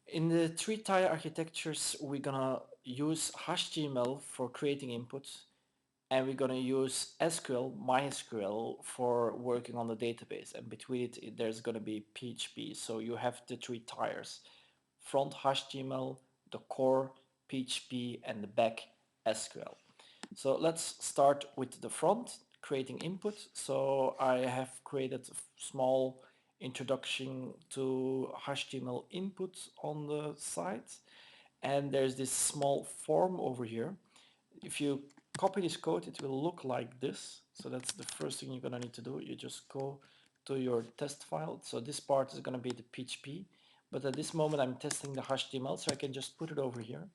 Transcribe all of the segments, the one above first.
In the three-tier architectures, we're gonna use HTML for creating inputs, and we're gonna use SQL, MySQL for working on the database. And between it, there's gonna be PHP. So you have the three tiers: front HTML, the core PHP, and the back SQL. So let's start with the front, creating input. So I have created a small introduction to HTML input on the site. And there's this small form over here. If you copy this code, it will look like this. So that's the first thing you're gonna need to do. You just go to your test file. So this part is gonna be the PHP, but at this moment I'm testing the HTML, so I can just put it over here.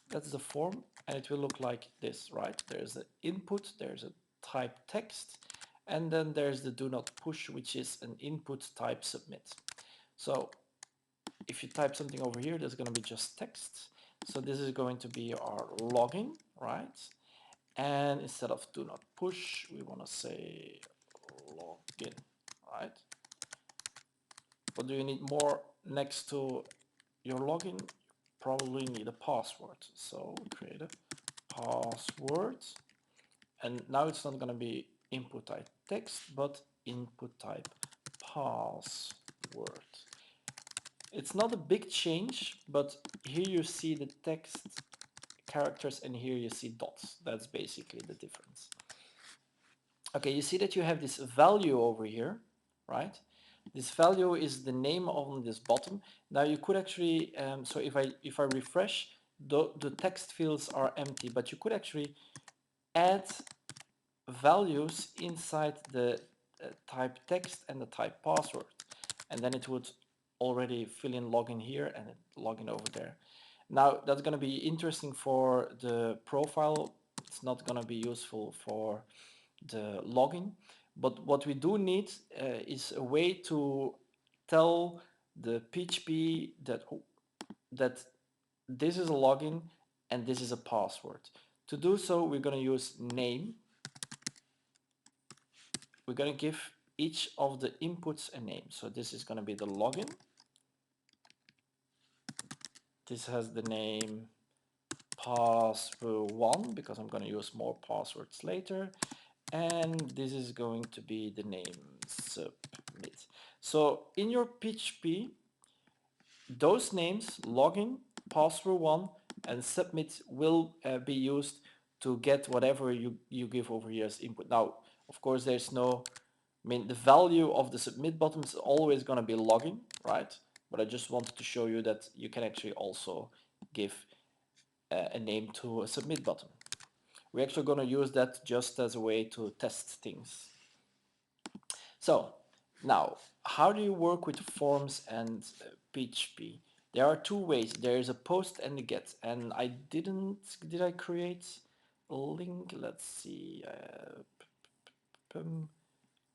That's the form, and it will look like this, right? There's the input, there's a type text, and then there's the do not push, which is an input type submit. So if you type something over here, there's going to be just text. So this is going to be our login, right? And instead of do not push, we want to say login, right? What do you need more next to your login? You probably need a password. So we create a password, and now it's not going to be input type text, but input type password. It's not a big change, but here you see the text characters and here you see dots. That's basically the difference. Okay, you see that you have this value over here, right? This value is the name on this bottom. Now you could actually, so if I refresh, the text fields are empty, but you could actually add values inside the type text and the type password, and then it would already fill in login here and login over there. Now that's going to be interesting for the profile. It's not going to be useful for the login, but what we do need is a way to tell the PHP that this is a login and this is a password. To do so, we're going to use name. We're going to give each of the inputs a name. So this is going to be the login. This has the name password1 because I'm going to use more passwords later. And this is going to be the name submit. So in your PHP, those names, login, password1, and submit will be used to get whatever you give over here as input. Now, of course, there's no, I mean, the value of the submit button is always going to be login, right? But I just wanted to show you that you can actually also give a name to a submit button. We're actually going to use that just as a way to test things. So now, how do you work with forms and PHP? There are two ways. There is a post and a get. And did I create a link? Let's see.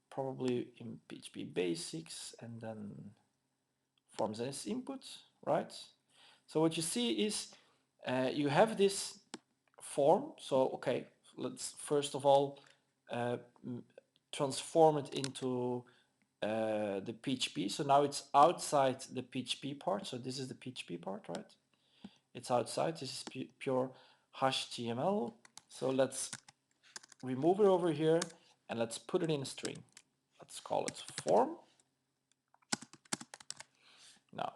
Probably in PHP basics and then forms as input, right? So what you see is you have this form. So okay, let's first of all uh, transform it into the PHP. So now it's outside the PHP part. So this is the PHP part, right? It's outside. This is pure HTML. So let's remove it over here and let's put it in a string. Let's call it form. Now,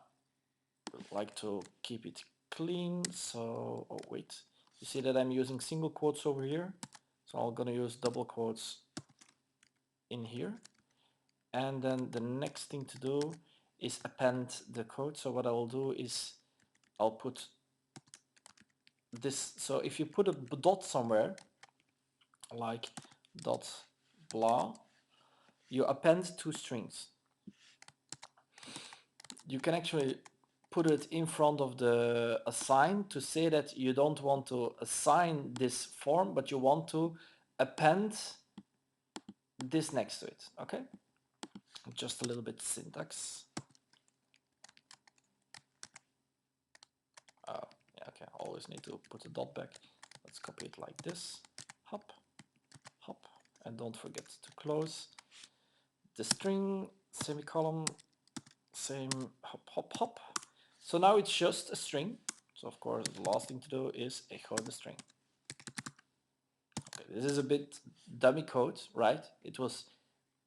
I'd like to keep it clean. So, oh wait, you see that I'm using single quotes over here. So I'm gonna use double quotes in here. And then the next thing to do is append the code. So what I will do is I'll put this. So if you put a dot somewhere, like dot blah, you append two strings. You can actually put it in front of the assign to say that you don't want to assign this form, but you want to append this next to it. Okay, just a little bit syntax. Yeah, okay, I always need to put the dot back. Let's copy it like this. Hop, hop, and don't forget to close the string, semicolon, same, hop, hop, hop. So now it's just a string. So of course the last thing to do is echo the string. Okay, this is a bit dummy code, right? It was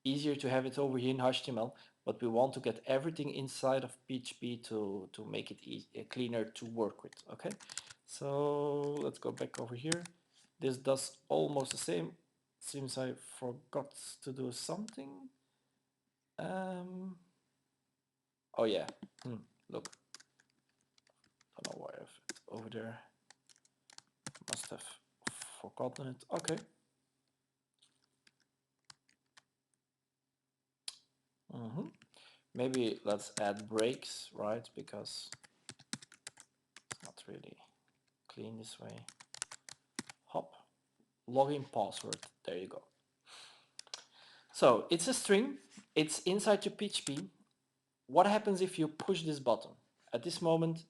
easier to have it over here in HTML, but we want to get everything inside of PHP to make it cleaner to work with, okay? So let's go back over here. This does almost the same. Seems I forgot to do something. Oh yeah, look, don't know why I've it over there. Must have forgotten it. Okay. Maybe let's add breaks, right? Because it's not really clean this way. Hop, login password. There you go. So it's a string. It's inside your PHP. What happens if you push this button? At this moment,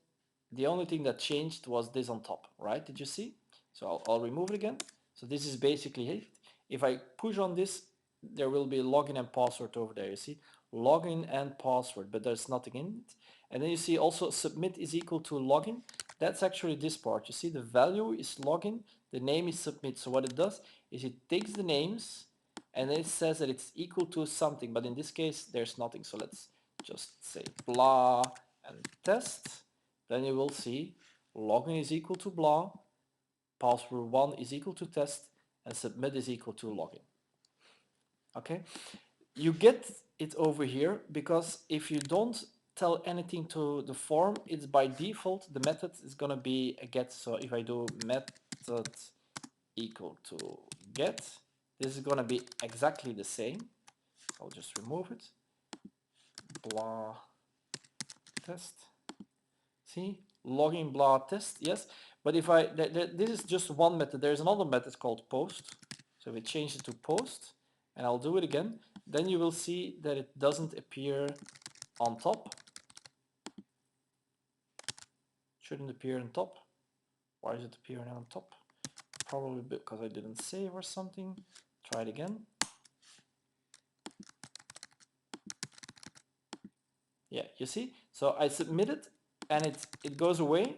the only thing that changed was this on top, right? Did you see? So I'll remove it again. So this is basically it. If I push on this, there will be login and password over there. You see, login and password, but there's nothing in it. And then you see also submit is equal to login. That's actually this part. You see the value is login, the name is submit. So what it does is it takes the names and then it says that it's equal to something, but in this case there's nothing. So let's just say blah and test. Then you will see login is equal to blah, password 1 is equal to test, and submit is equal to login. Okay, you get it over here because if you don't tell anything to the form, it's by default the method is gonna be a get. So if I do method equal to get, this is gonna be exactly the same. I'll just remove it. Blah test. See, login blah test, yes. But if this is just one method. There's another method called post. So we change it to post, and I'll do it again. Then you will see that it doesn't appear on top. Shouldn't appear on top. Why is it appearing on top? Probably because I didn't save or something. Try it again. Yeah, you see? So I submit it and it goes away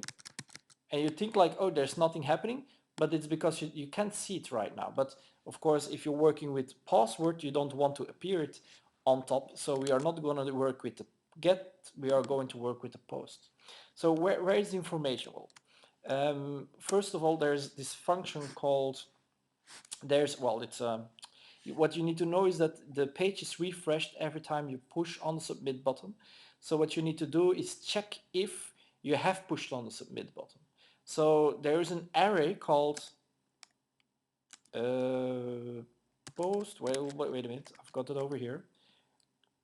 and you think like, oh, there's nothing happening, but it's because you can't see it right now. But of course, if you're working with password, you don't want to appear it on top. So we are not going to work with the get, we are going to work with the post. So where is the information? Well, first of all, there's this function called, what you need to know is that the page is refreshed every time you push on the submit button. So what you need to do is check if you have pushed on the submit button. So there is an array called post. Wait a minute, I've got it over here.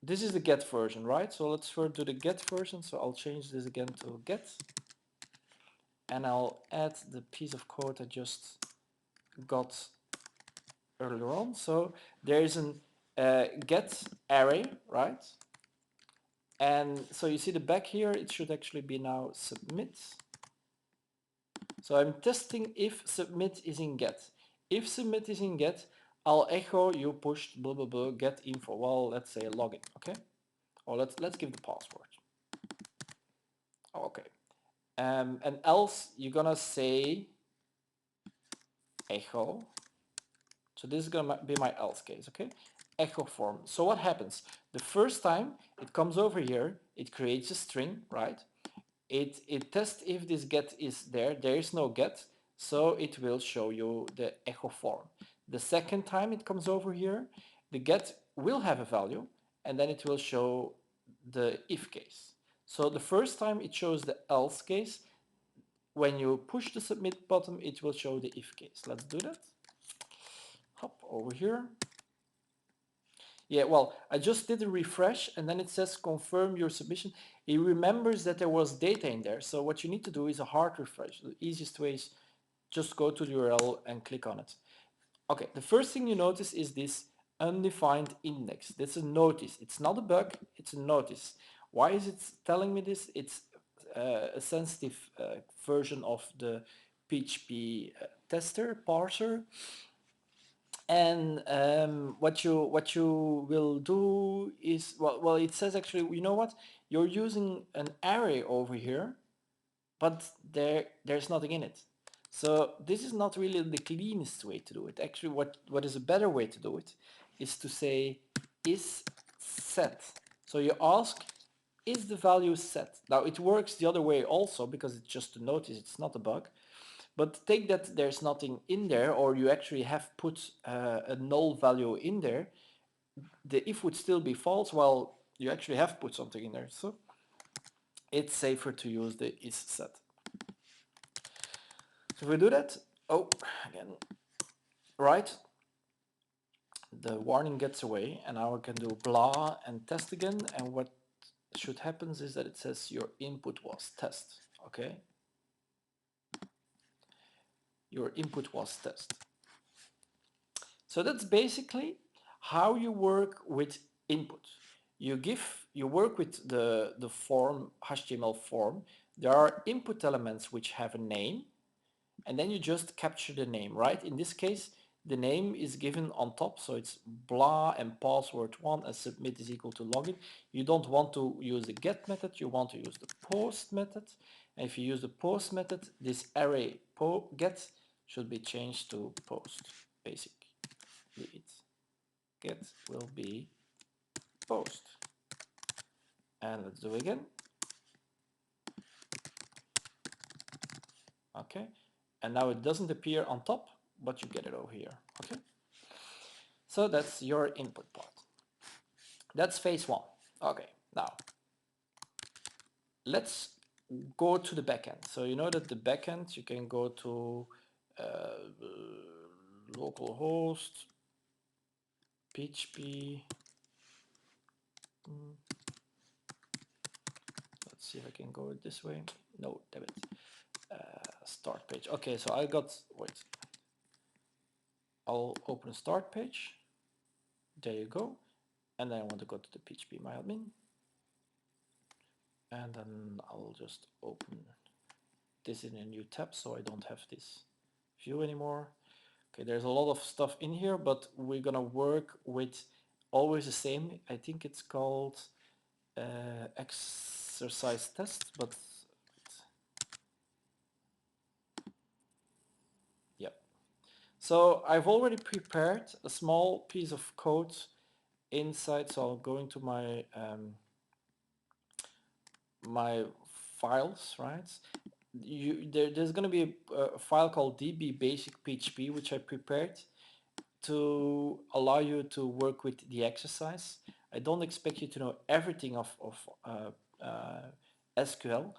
This is the get version, right? So let's first do the get version. So I'll change this again to get. And I'll add the piece of code I just got earlier on. So there is an get array, right? And so you see the back here, it should actually be now submit. So I'm testing if submit is in get. If submit is in get, I'll echo you pushed blah blah blah get info. Well, let's say login, okay? Or let's give the password. Oh, okay. And else you're gonna say echo. So this is gonna be my else case, okay? Echo form. So what happens? The first time it comes over here, it creates a string, right? It tests if this get is there. There is no get, so it will show you the echo form. The second time it comes over here, the get will have a value, and then it will show the if case. So the first time it shows the else case. When you push the submit button, it will show the if case. Let's do that. Hop over here. Yeah, well, I just did a refresh and then it says confirm your submission. It remembers that there was data in there. So what you need to do is a hard refresh. The easiest way is just go to the URL and click on it. Okay, the first thing you notice is this undefined index. That's a notice. It's not a bug, it's a notice. Why is it telling me this? It's a sensitive version of the PHP tester parser. And what you will do is, well, it says actually, you know what? you're using an array over here, but there's nothing in it. So this is not really the cleanest way to do it. Actually, what is a better way to do it is to say is set. So you ask, is the value set? Now it works the other way also, because it's just a notice, it's not a bug. But take that there's nothing in there, or you actually have put a null value in there, the if would still be false while you actually have put something in there. So it's safer to use the is set. So if we do that, oh, again, right, the warning gets away, and now I can do blah and test again, and what should happen is that it says your input was test, okay? Your input was test. So that's basically how you work with input. You work with the form, HTML form. There are input elements which have a name, and then you just capture the name, right? In this case, the name is given on top, so it's blah and password1 and submit is equal to login. You don't want to use the get method, you want to use the post method. And if you use the post method, this array get should be changed to post, basically. Get will be post. And let's do it again. Okay. And now it doesn't appear on top, but you get it over here. Okay. So that's your input part. That's phase one. Okay. Now let's go to the backend. So you know that the backend, you can go to localhost PHP. Let's see if I can go this way. No, damn it. Start page. Okay, so I got, wait. I'll open start page. There you go. And then I want to go to the PHP MyAdmin. And then I'll just open this in a new tab so I don't have this view anymore. Okay, there's a lot of stuff in here, but we're gonna work with always the same. I think it's called exercise test, but yeah. So I've already prepared a small piece of code inside. So I'll go into my my files, right? There's going to be a file called dbbasicphp, which I prepared to allow you to work with the exercise. I don't expect you to know everything of SQL.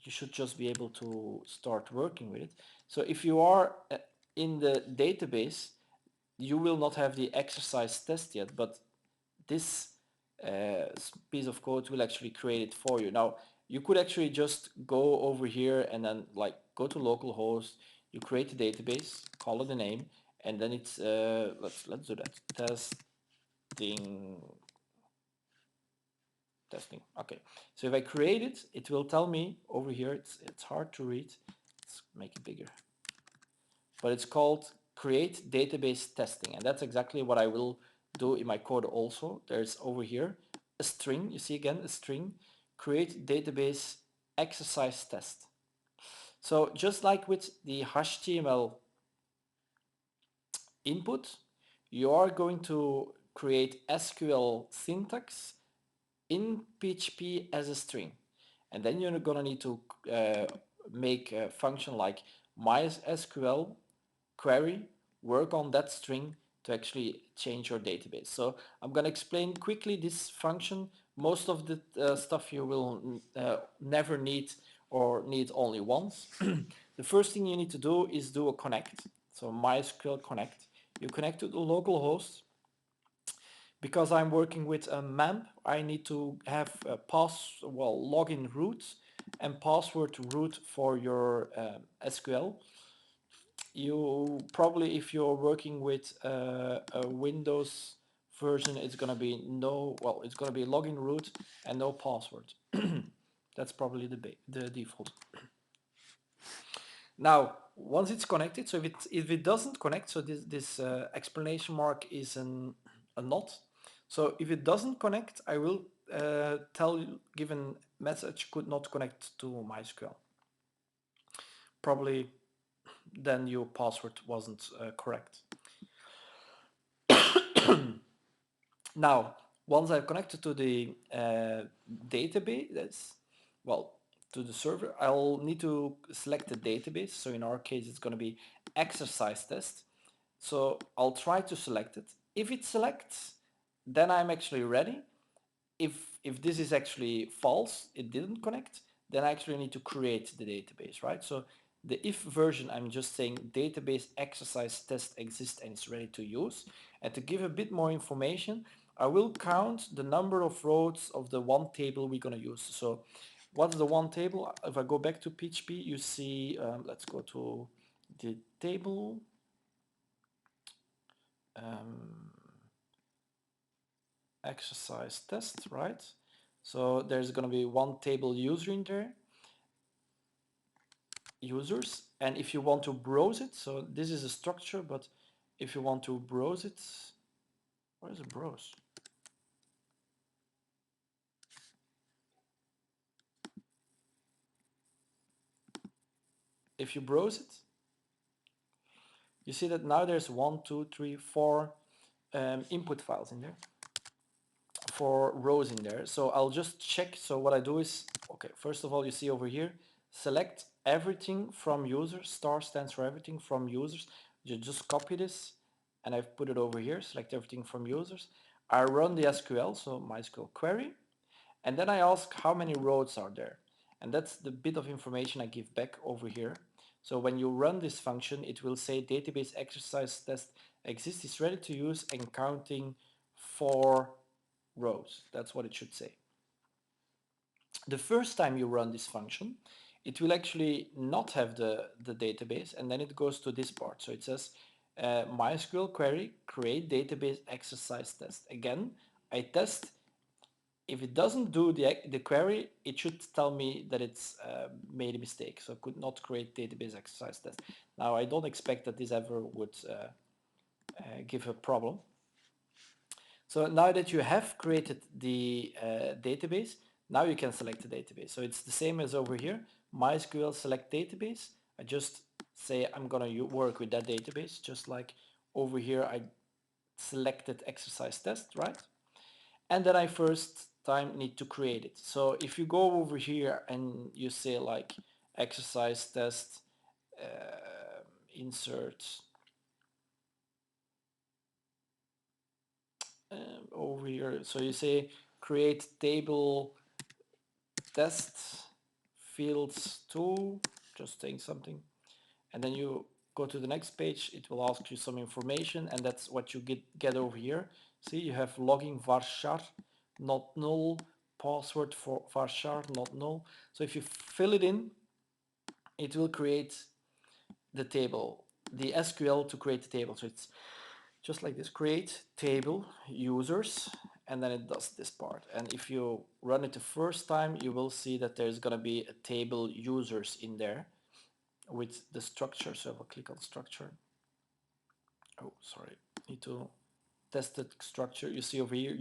You should just be able to start working with it. So if you are in the database, you will not have the exercise test yet, but this piece of code will actually create it for you. Now, you could actually just go over here and then like go to localhost, you create a database, call it a name, and then it's let's do that. Testing. Okay. So if I create it, it will tell me over here. It's hard to read. Let's make it bigger. But it's called create database testing, and that's exactly what I will do in my code also. There's over here a string. You see again a string. Create database exercise test. So just like with the HTML input, you are going to create SQL syntax in PHP as a string. And then you're going to need to make a function like MySQL query, work on that string to actually change your database. So I'm going to explain quickly this function. Most of the stuff you will never need or need only once. The first thing you need to do is do a connect. So MySQL connect. You connect to the local host. Because I'm working with a MAMP, I need to have a login root and password root for your SQL. You probably, if you're working with a Windows version, it's gonna be it's gonna be login root and no password. That's probably the default. Now, once it's connected, so if it doesn't connect, so this explanation mark is a not. So if it doesn't connect, I will given message could not connect to MySQL. Probably then your password wasn't correct. Now, once I've connected to the database, well, to the server, I'll need to select the database. So in our case, it's going to be exercise test. So I'll try to select it. If it selects, then I'm actually ready. If this is actually false, it didn't connect, then I actually need to create the database, right? So the if version, I'm just saying database exercise test exists and it's ready to use. And to give a bit more information, I will count the number of rows of the one table we're going to use. So what's the one table? If I go back to PHP, you see, let's go to the table. Exercise test, right? So there's going to be one table user in there, users, and if you want to browse it, so this is a structure, but if you want to browse it, where is the browse? If you browse it, you see that now there's 1, 2, 3, 4 input files in there, 4 rows in there. So I'll just check. So what I do is, okay, first of all, you see over here, select everything from users. Star stands for everything from users. You just copy this and I've put it over here, select everything from users. I run the SQL, so MySQL query, and then I ask how many rows are there. And that's the bit of information I give back over here. So when you run this function, it will say database exercise test exists, is ready to use, and counting 4 rows. That's what it should say. The first time you run this function, it will actually not have the database, and then it goes to this part. So it says MySQL query create database exercise test. Again, I test. If it doesn't do the query, it should tell me that it's made a mistake. So it could not create database exercise test. Now I don't expect that this ever would give a problem. So now that you have created the database, now you can select the database. So it's the same as over here, MySQL select database. I just say I'm gonna work with that database, just like over here I selected exercise test, right? And then I first time need to create it. So if you go over here and you say like exercise test, insert over here, so you say create table test fields 2, just saying something, and then you go to the next page, it will ask you some information, and that's what you get over here. See, you have logging varchar not null, password for varchar not null. So if you fill it in, it will create the table, the SQL to create the table. So it's just like this, create table users, and then it does this part. And if you run it the first time, you will see that there's going to be a table users in there with the structure. So I will click on structure. Oh, sorry, need to test the structure. You see over here,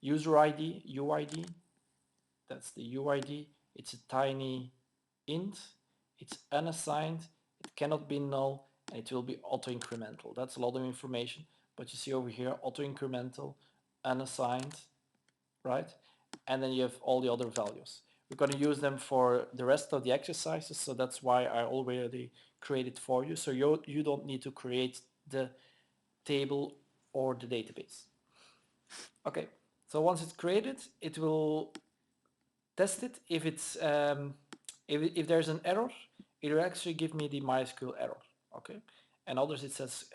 user ID, UID. That's the UID. It's a tiny int. It's unassigned. It cannot be null, and it will be auto-incremental. That's a lot of information, but you see over here, auto-incremental, unassigned, right? And then you have all the other values. We're going to use them for the rest of the exercises, so that's why I already created for you. So you don't need to create the table or the database. Okay, so once it's created, it will test it. If it's if there's an error, it will actually give me the MySQL error. Okay, and others it says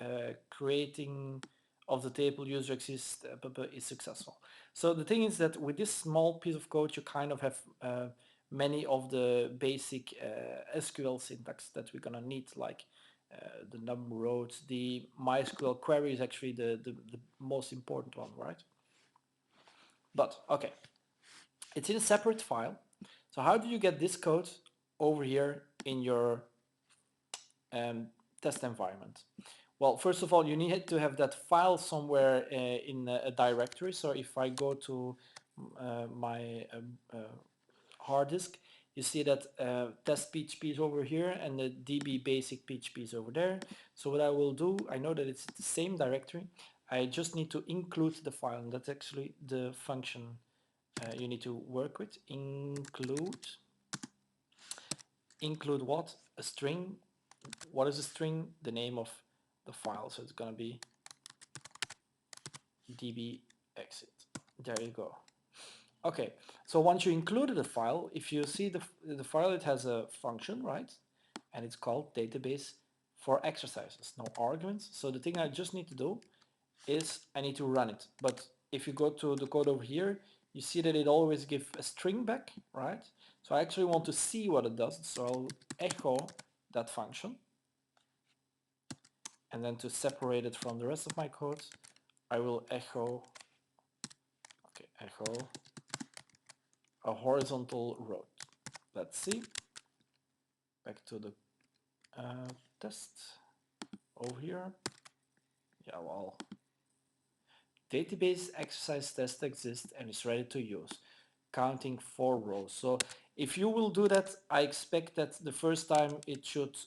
creating of the table user exists is successful. So the thing is that with this small piece of code, you kind of have many of the basic SQL syntax that we're gonna need, like the num rows. The MySQL query is actually the most important one, right? But okay, it's in a separate file. So how do you get this code over here in your test environment? Well, first of all, you need to have that file somewhere in a directory. So if I go to my hard disk, you see that test PHP is over here and the DB basic PHP is over there. So what I will do, I know that it's the same directory. I just need to include the file, and that's actually the function you need to work with. Include what? A string. What is a string? The name of the file. So it's gonna be db exit. There you go. Okay, so once you included the file, if you see the file, it has a function, right? And it's called database for exercises. No arguments. So the thing I just need to do is I need to run it. But if you go to the code over here, you see that it always gives a string back, right? So I actually want to see what it does. So I'll echo that function. And then to separate it from the rest of my code, I will echo a horizontal row. Let's see. Back to the test over here. Yeah, well, database exercise test exists and is ready to use, counting 4 rows. So if you will do that, I expect that the first time it should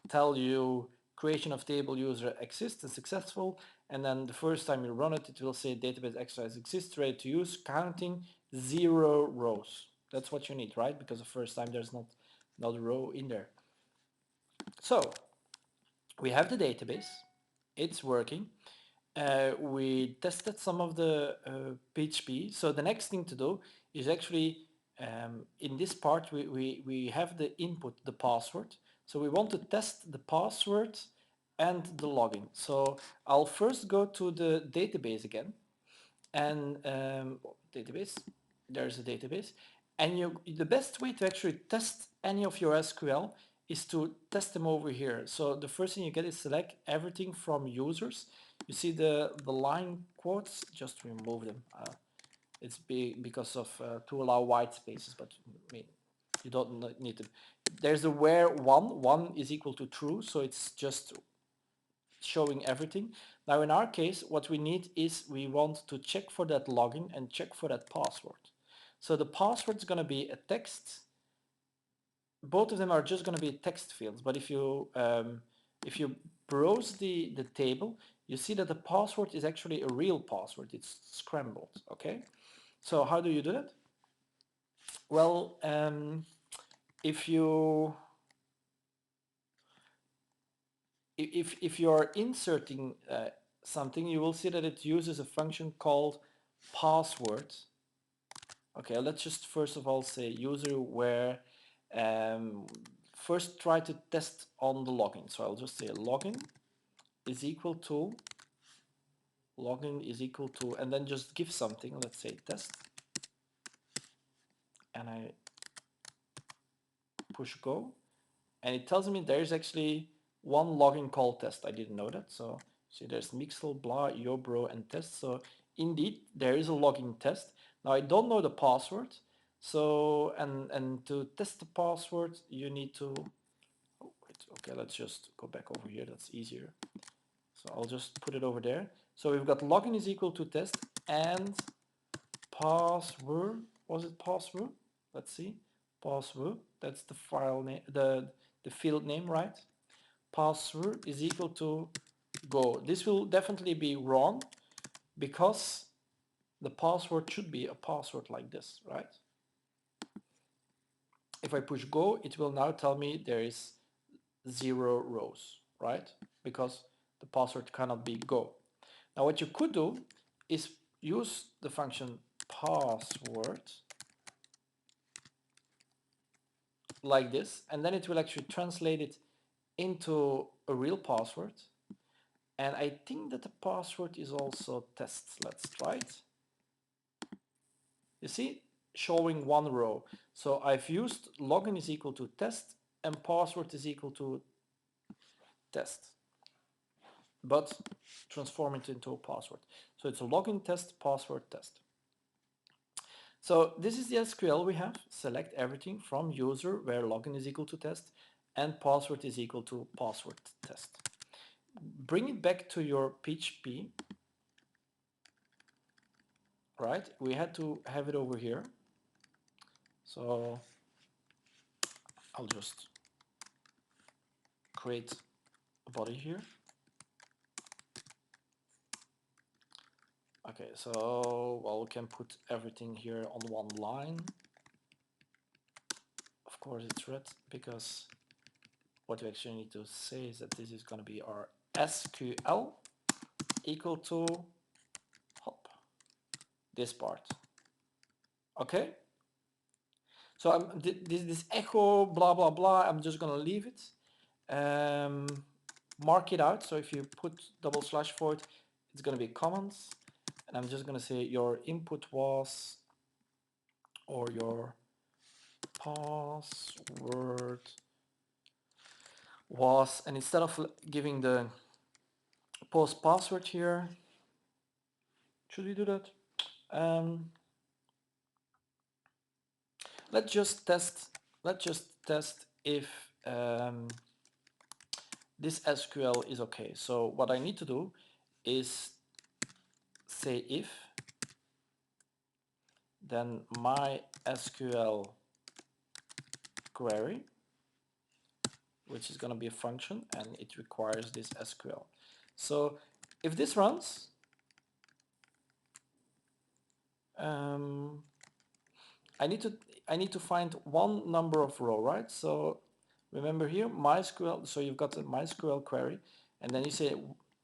tell you creation of table user exists and successful, and then the first time you run it, it will say database exercise exists, ready to use, counting 0 rows. That's what you need, right? Because the first time there's not a row in there. So we have the database, it's working. We tested some of the PHP. So the next thing to do is actually in this part we have the input, the password. So we want to test the password and the login. So I'll first go to the database again, and database, there's a database, and the best way to actually test any of your SQL is to test them over here. So the first thing you get is select everything from users. You see the line quotes, just remove them. It's because of to allow white spaces, but I mean, you don't need to. There's a where one is equal to true, so it's just showing everything. Now in our case, what we need is we want to check for that login and check for that password. So the password is going to be a text. Both of them are just going to be text fields, but if you browse the table, you see that the password is actually a real password. It's scrambled, okay? So how do you do that? Well, if you if you're inserting something, you will see that it uses a function called password. Okay, let's just first of all say user where first try to test on the login. So I'll just say login is equal to and then just give something, let's say test, and I push go, and it tells me there's actually one login call test. I didn't know that. So see, there's Mixel, blah, Yobro, and test. So indeed there is a login test. Now I don't know the password, so and to test the password you need to okay, let's just go back over here, that's easier. So I'll just put it over there. So we've got login is equal to test and password. Was it password? Let's see. Password, that's the file name, the field name, right? Password is equal to go. This will definitely be wrong because the password should be a password like this, right? If I push go, it will now tell me there is 0 rows, right? Because the password cannot be go. Now what you could do is use the function password like this, and then it will actually translate it into a real password. And I think that the password is also tests. Let's try it. You see, showing 1 row. So I've used login is equal to test and password is equal to test, but transform it into a password. So it's a login test, password test. So this is the SQL we have. Select everything from user where login is equal to test and password is equal to password test. Bring it back to your PHP. right? We had to have it over here. So I'll just create a body here. Okay, so well, we can put everything here on one line. Of course it's red because what we actually need to say is that this is going to be our SQL equal to hop, this part. Okay, so this echo blah blah blah, I'm just going to leave it. Mark it out, so if you put double slash for it, it's going to be comments, and I'm just going to say your input was, or your password was, and instead of giving the post password here, should we do that? Let's just test if this SQL is okay. So what I need to do is say if, then my SQL query, which is going to be a function, and it requires this SQL. So if this runs, I need to find one number of row, right? So remember here MySQL. So you've got a MySQL query, and then you say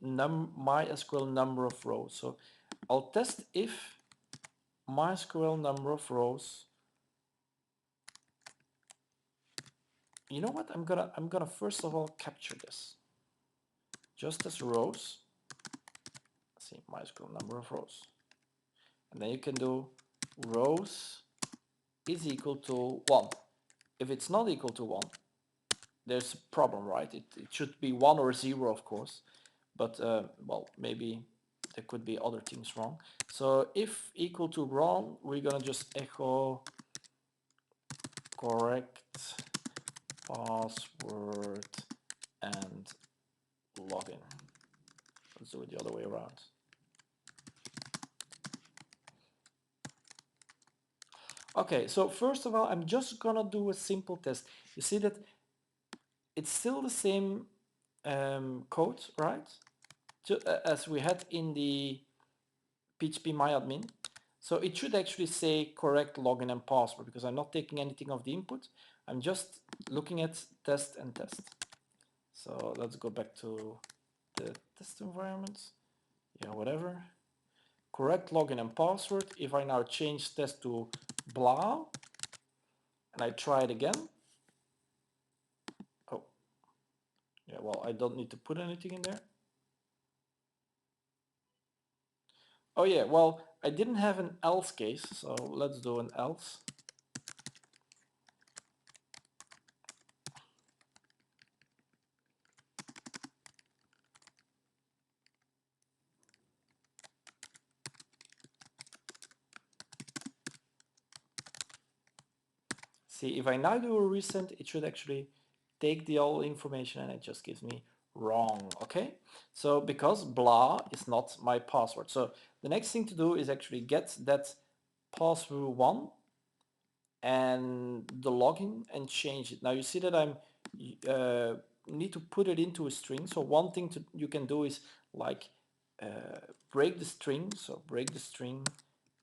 MySQL number of rows. So I'll test if MySQL number of rows. You know what? I'm gonna first of all capture this just as rows. Let's see, MySQL number of rows, and then you can do rows is equal to 1. If it's not equal to 1, there's a problem, right? It should be 1 or 0, of course, but well, maybe there could be other things wrong. So if equal to wrong, we're gonna just echo correct password and login. Let's do it the other way around. Okay, so first of all, I'm just gonna do a simple test. You see that it's still the same code, right? As we had in the PHPMyAdmin. So it should actually say correct login and password because I'm not taking anything of the input. I'm just looking at test and test. So let's go back to the test environment. Yeah, whatever. Correct login and password. If I now change test to blah and I try it again. Oh, yeah, well, I don't need to put anything in there. Oh yeah, well, I didn't have an else case, so let's do an else. See, if I now do a resend, it should actually take the all information and it just gives me wrong, okay? So because blah is not my password. So the next thing to do is actually get that password 1 and the login and change it. Now you see that I'm need to put it into a string. So one thing you can do is like break the string. So break the string,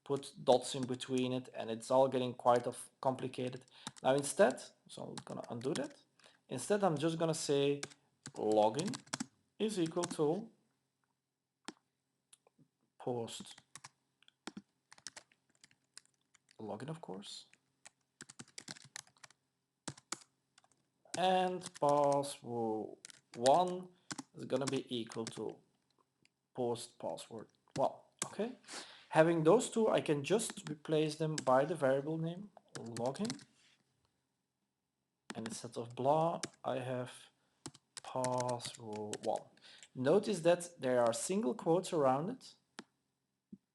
put dots in between it, and it's all getting quite complicated. Now instead, so I'm gonna undo that. Instead, I'm just gonna say login is equal to post login, of course, and password 1 is gonna be equal to post password 1. Okay, having those two, I can just replace them by the variable name login, and instead of blah, I have password 1. Notice that there are single quotes around it.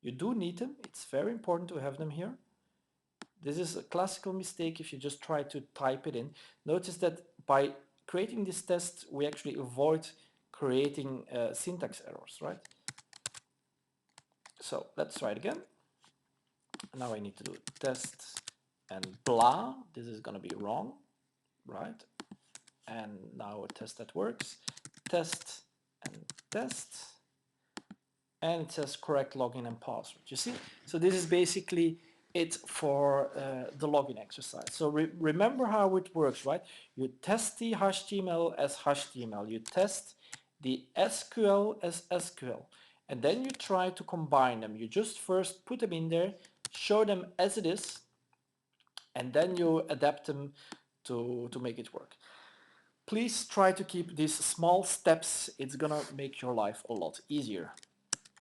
You do need them. It's very important to have them here. This is a classical mistake if you just try to type it in. Notice that by creating this test, we actually avoid creating syntax errors, right? So let's try it again. Now I need to do test and blah. This is gonna be wrong, right? And now a test that works. Test and test. And it says correct login and password. You see? So this is basically it for the login exercise. So remember how it works, right? You test the HTML as HTML. You test the SQL as SQL. And then you try to combine them. You just first put them in there, show them as it is, and then you adapt them to make it work. Please try to keep these small steps. It's gonna make your life a lot easier.